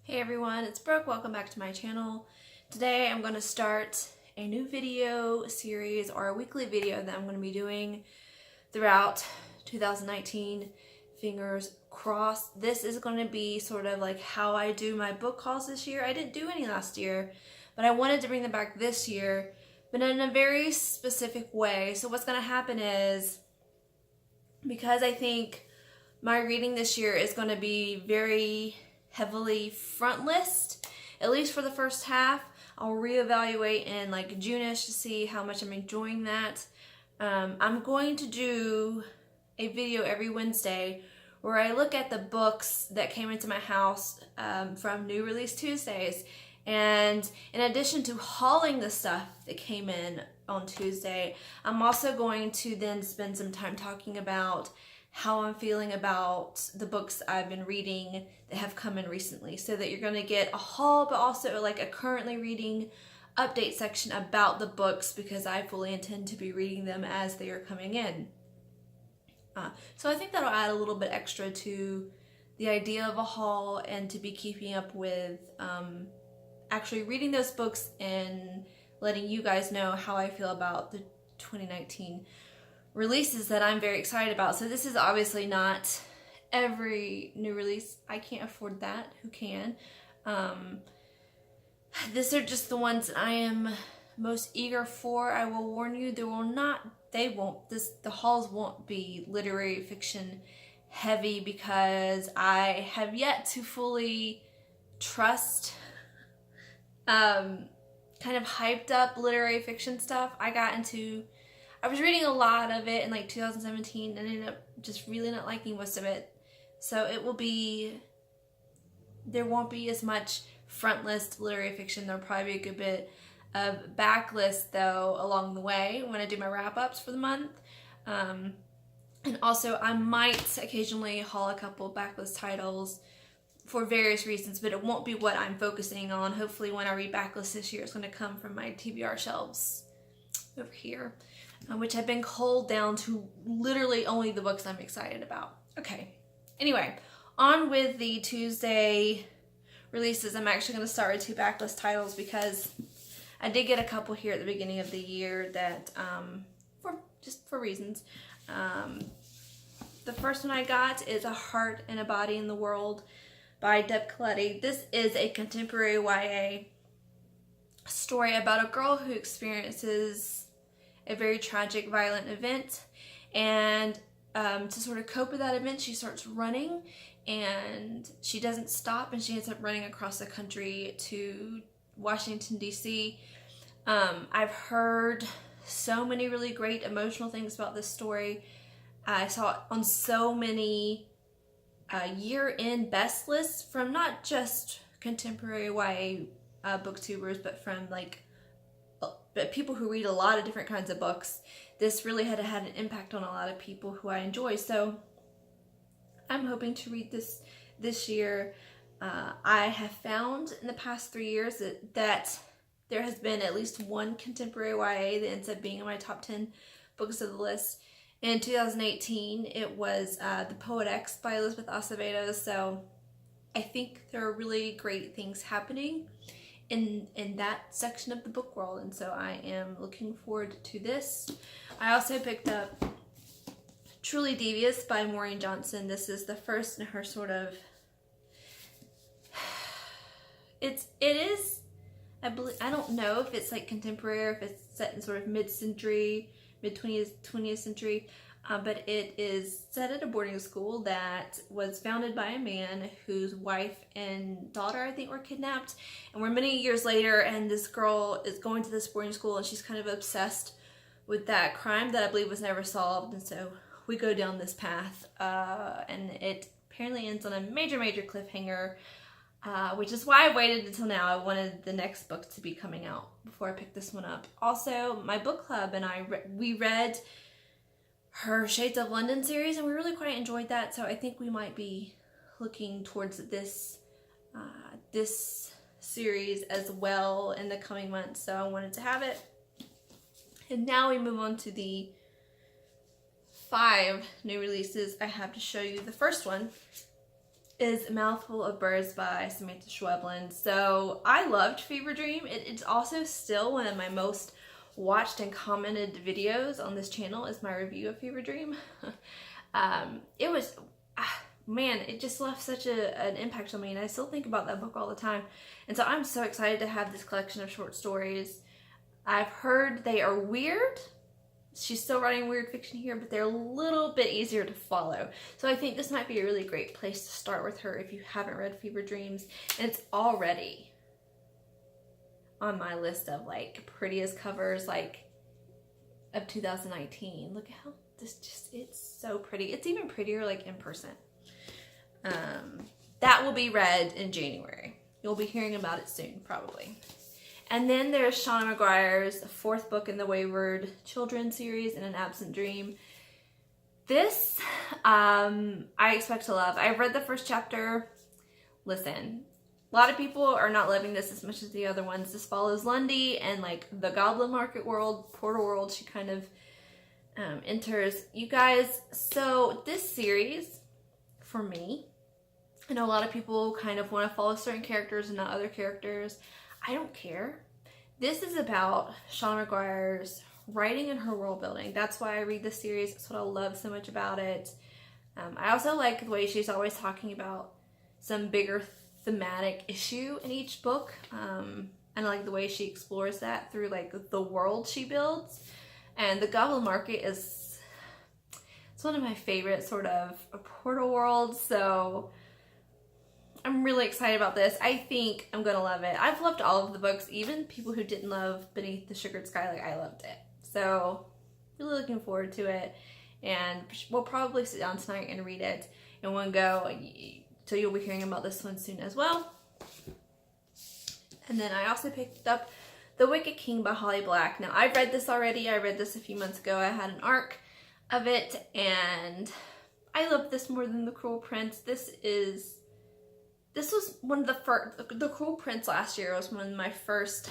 Hey everyone, it's Brooke. Welcome back to my channel. Today I'm going to start a new video series or a weekly video that I'm going to be doing throughout 2019. Fingers crossed. This is going to be sort of like how I do my book hauls this year. I didn't do any last year, but I wanted to bring them back this year, but in a very specific way. So what's going to happen is, because I think my reading this year is going to be very heavily front list, at least for the first half. I'll reevaluate in like June-ish to see how much I'm enjoying that. I'm going to do a video every Wednesday where I look at the books that came into my house from New Release Tuesdays. And in addition to hauling the stuff that came in on Tuesday, I'm also going to then spend some time talking about how I'm feeling about the books I've been reading that have come in recently, so that you're going to get a haul, but also like a currently reading update section about the books, because I fully intend to be reading them as they are coming in. So I think that'll add a little bit extra to the idea of a haul and to be keeping up with actually reading those books and letting you guys know how I feel about the 2019 releases that I'm very excited about. So this is obviously not every new release. I can't afford that. Who can? These are just the ones that I am most eager for. I will warn you, the hauls won't be literary fiction heavy, because I have yet to fully trust kind of hyped up literary fiction stuff. I was reading a lot of it in like 2017 and ended up just really not liking most of it. So there won't be as much front list literary fiction. There'll probably be a good bit of backlist though along the way when I do my wrap-ups for the month. And also I might occasionally haul a couple backlist titles for various reasons, but it won't be what I'm focusing on. Hopefully when I read backlist this year, it's going to come from my TBR shelves over here, which have been culled down to literally only the books I'm excited about. Okay, anyway, on with the Tuesday releases. I'm actually going to start with two backlist titles because I did get a couple here at the beginning of the year that, for reasons. The first one I got is A Heart and a Body in the World by Caletti. This is a contemporary YA story about a girl who experiences a very tragic, violent event, and to sort of cope with that event, she starts running, and she doesn't stop, and she ends up running across the country to Washington, D.C. I've heard so many really great emotional things about this story. I saw it on so many year-end best lists from not just contemporary YA booktubers, but from but people who read a lot of different kinds of books. This really had an impact on a lot of people who I enjoy. So I'm hoping to read this year. I have found in the past 3 years that there has been at least one contemporary YA that ends up being in my top 10 books of the list. In 2018, it was The Poet X by Elizabeth Acevedo. So I think there are really great things happening in that section of the book world, and so I am looking forward to this. I also picked up Truly Devious by Maureen Johnson. This is the first in her sort of, it is, I don't know if it's like contemporary or if it's set in sort of mid-century, mid-20th century, but it is set at a boarding school that was founded by a man whose wife and daughter, I think, were kidnapped, and we're many years later, and this girl is going to this boarding school, and she's kind of obsessed with that crime that I believe was never solved, and so we go down this path, and it apparently ends on a major cliffhanger, which is why I waited until now. I wanted the next book to be coming out before I picked this one up. Also, my book club and we read her Shades of London series, and we really quite enjoyed that, so I think we might be looking towards this series as well in the coming months, so I wanted to have it. And now we move on to the 5 new releases I have to show you. The first one is Mouthful of Birds by Samanta Schweblin. So I loved Fever Dream. It's also still one of my most watched and commented videos on this channel is my review of Fever Dream. It was, man, it just left such an impact on me, and I still think about that book all the time. And so I'm so excited to have this collection of short stories. I've heard they are weird. She's still writing weird fiction here, but they're a little bit easier to follow. So I think this might be a really great place to start with her if you haven't read Fever Dreams. And it's already on my list of like prettiest covers like of 2019. Look at how this it's so pretty. It's even prettier like in person. That will be read in January. You'll be hearing about it soon, probably. And then there's Seanan McGuire's fourth book in the Wayward Children series, In an Absent Dream. This, I expect to love. I've read the first chapter. Listen, a lot of people are not loving this as much as the other ones. This follows Lyndsay and like the goblin market world, portal world she kind of enters. You guys, so this series, for me, I know a lot of people kind of want to follow certain characters and not other characters. I don't care. This is about Seanan McGuire's writing and her world building. That's why I read this series. That's what I love so much about it. I also like the way she's always talking about some bigger thematic issue in each book. And I like the way she explores that through like the world she builds. And the Goblin Market is, it's one of my favorite sort of portal worlds. So I'm really excited about this. I think I'm gonna love it. I've loved all of the books, even people who didn't love Beneath the Sugared Sky, like I loved it. So really looking forward to it. And we'll probably sit down tonight and read it in one go. So you'll be hearing about this one soon as well. And then I also picked up The Wicked King by Holly Black. Now I've read this already. I read this a few months ago. I had an arc of it and I loved this more than The Cruel Prince. This was one of the first, The Cruel Prince last year was one of my first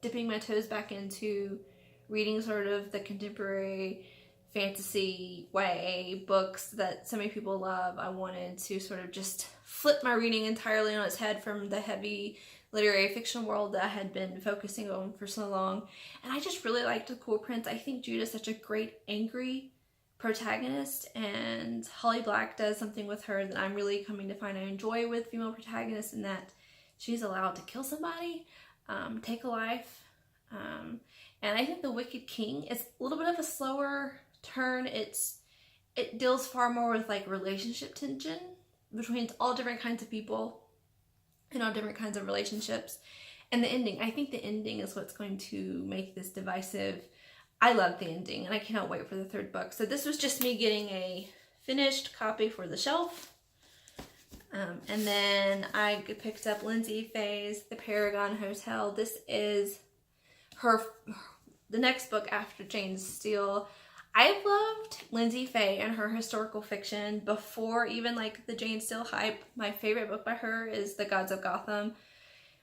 dipping my toes back into reading sort of the contemporary fantasy YA books that so many people love. I wanted to sort of just flip my reading entirely on its head from the heavy literary fiction world that I had been focusing on for so long. And I just really liked The Cruel Prince. I think Judah's such a great angry protagonist, and Holly Black does something with her that I'm really coming to find I enjoy with female protagonists, in that she's allowed to kill somebody, take a life, and I think The Wicked King is a little bit of a slower turn. It deals far more with like relationship tension between all different kinds of people and all different kinds of relationships, and the ending, I think the ending is what's going to make this divisive. I love the ending, and I cannot wait for the third book. So this was just me getting a finished copy for the shelf. And then I picked up Lyndsay Faye's The Paragon Hotel. This is the next book after Jane Steele. I've loved Lyndsay Faye and her historical fiction before even like the Jane Steele hype. My favorite book by her is The Gods of Gotham,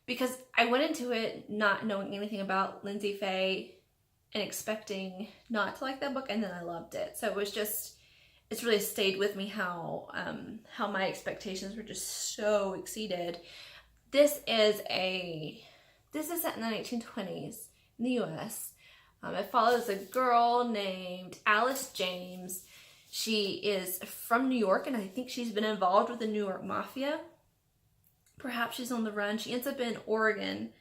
because I went into it not knowing anything about Lyndsay Faye and expecting not to like that book, and then I loved it. So it was just, it's really stayed with me how my expectations were just so exceeded. This is set in the 1920s in the US. It follows a girl named Alice James. She is from New York, and I think she's been involved with the New York Mafia. Perhaps she's on the run. She ends up in Oregon,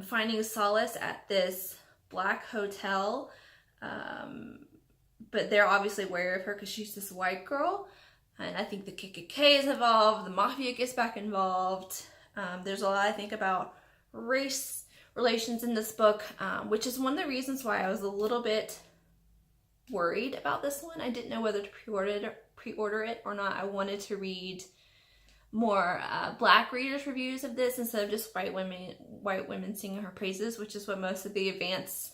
finding solace at this Black hotel, but they're obviously wary of her because she's this white girl, and I think the KKK is involved, the Mafia gets back involved. There's a lot I think about race relations in this book, which is one of the reasons why I was a little bit worried about this one. I didn't know whether to pre-order it or not. I wanted to read more Black readers' reviews of this instead of just white women singing her praises, which is what most of the advance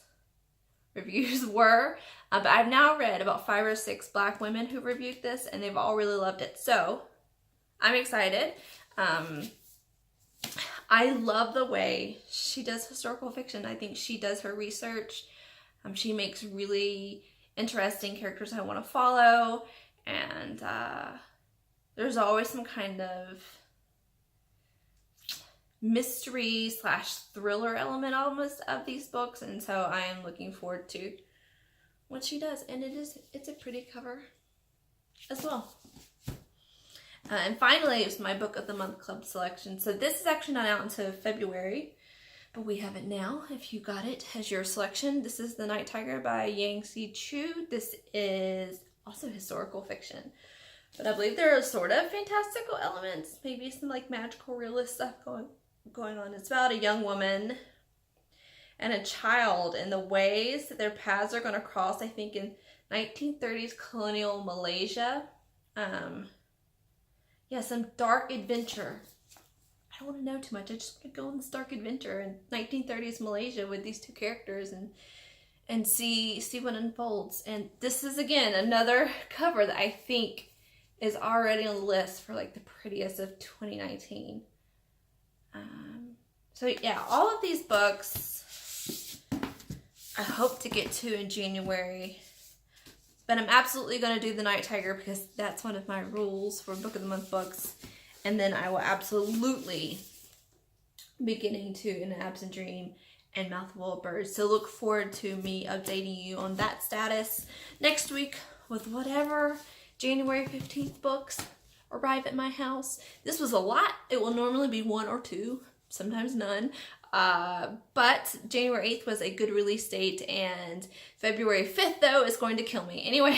reviews were. But I've now read about 5 or 6 Black women who reviewed this, and they've all really loved it. So I'm excited. I love the way she does historical fiction. I think she does her research. She makes really interesting characters I want to follow, and there's always some kind of mystery / thriller element almost of these books, and so I am looking forward to what she does. And it's a pretty cover as well. And finally, it's my book of the month club selection. So this is actually not out until February, but we have it now if you got it as your selection. This is The Night Tiger by Yangsze Choo. This is also historical fiction, but I believe there are sort of fantastical elements, maybe some like magical realist stuff going on. It's about a young woman and a child and the ways that their paths are going to cross, I think, in 1930s colonial Malaysia. Yeah, some dark adventure. I don't want to know too much. I just want to go on this dark adventure in 1930s Malaysia with these two characters and see what unfolds. And this is, again, another cover that I think is already on the list for like the prettiest of 2019. So yeah, all of these books I hope to get to in January. But I'm absolutely going to do The Night Tiger because that's one of my rules for Book of the Month books. And then I will absolutely be getting to An Absent Dream and Mouthful of Birds. So look forward to me updating you on that status next week with whatever January 15th books arrive at my house. This was a lot. It will normally be 1 or 2, sometimes none. But January 8th was a good release date, and February 5th, though, is going to kill me. Anyway,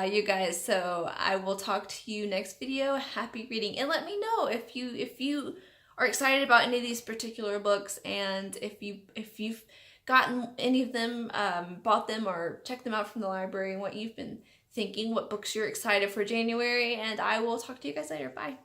you guys, so I will talk to you next video. Happy reading, and let me know if you are excited about any of these particular books, and if you've gotten any of them, bought them, or checked them out from the library, and what you've been thinking, what books you're excited for January, and I will talk to you guys later. Bye.